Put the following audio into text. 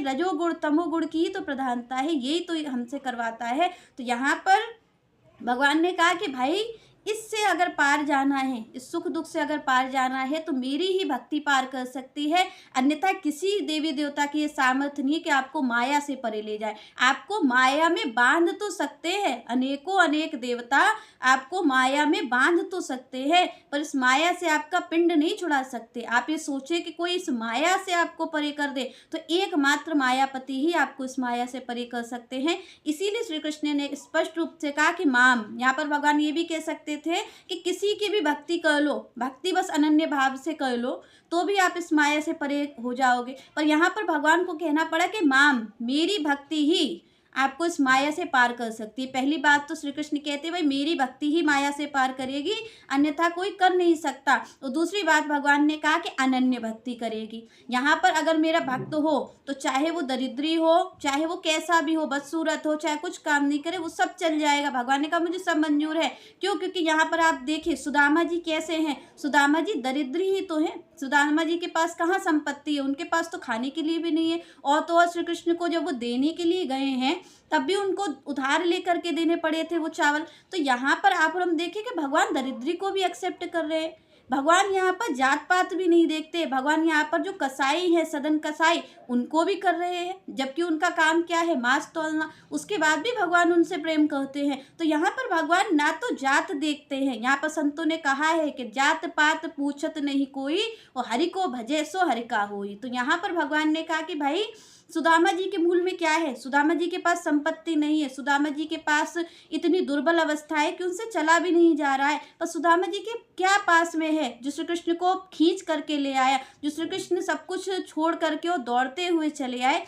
रजोगुण तमोगुण की ही तो प्रधानता है, यही तो हमसे करवाता है। तो यहाँ पर भगवान ने कहा कि भाई इससे अगर पार जाना है, इस सुख दुख से अगर पार जाना है तो मेरी ही भक्ति पार कर सकती है, अन्यथा किसी देवी देवता की ये सामर्थ्य नहीं है कि आपको माया से परे ले जाए। आपको माया में बांध तो सकते हैं, अनेकों अनेक देवता आपको माया में बांध तो सकते हैं, पर इस माया से आपका पिंड नहीं छुड़ा सकते। आप ये सोचे कि कोई इस माया से आपको परे कर दे, तो एकमात्र मायापति ही आपको इस माया से परे कर सकते हैं। इसीलिए श्री कृष्ण ने स्पष्ट रूप से कहा कि माम, यहाँ पर भगवान ये भी कह सकते थे कि किसी की भी भक्ति कर लो, भक्ति बस अनन्य भाव से कर लो तो भी आप इस माया से परे हो जाओगे। पर यहाँ पर भगवान को कहना पड़ा कि माम, मेरी भक्ति ही आपको इस माया से पार कर सकती है। पहली बात तो श्री कृष्ण कहते हैं भाई मेरी भक्ति ही माया से पार करेगी, अन्यथा कोई कर नहीं सकता। तो दूसरी बात भगवान ने कहा कि अनन्य भक्ति करेगी। यहाँ पर अगर मेरा भक्त हो तो चाहे वो दरिद्री हो, चाहे वो कैसा भी हो, बदसूरत हो, चाहे कुछ काम नहीं करे, वो सब चल जाएगा। भगवान ने कहा मुझे सब मंजूर है। क्यों? क्योंकि यहाँ पर आप देखिए सुदामा जी कैसे हैं। सुदामा जी दरिद्री ही तो हैं। सुदामा जी के पास कहाँ संपत्ति है, उनके पास तो खाने के लिए भी नहीं है। और तो और श्री कृष्ण को जब वो देने के लिए गए हैं तब भी उनको उधार लेकर के देने पड़े थे वो चावल। तो यहाँ पर आप और हम देखें कि भगवान दरिद्री को भी एक्सेप्ट कर रहे हैं। भगवान यहाँ पर जात पात भी नहीं देखते। भगवान यहाँ पर जो कसाई है, सदन कसाई, उनको भी कर रहे हैं, जबकि उनका काम क्या है, मांस तौलना। उसके बाद भी भगवान उनसे प्रेम करते हैं। तो यहाँ पर भगवान ना तो जात देखते हैं, यहाँ पर संतों ने कहा है कि जात पात पूछत नहीं कोई, और हरि को भजे सो हरि का होई। तो यहाँ पर भगवान ने कहा कि भाई सुदामा जी के मूल में क्या है, सुदामा जी के पास संपत्ति नहीं है, सुदामा जी के पास इतनी दुर्बल अवस्था है कि उनसे चला भी नहीं जा रहा है, पर सुदामा जी के क्या पास में है जो श्री कृष्ण को खींच करके ले आया, जो श्री कृष्ण सब कुछ छोड़ करके और दौड़ते हुए चले आए।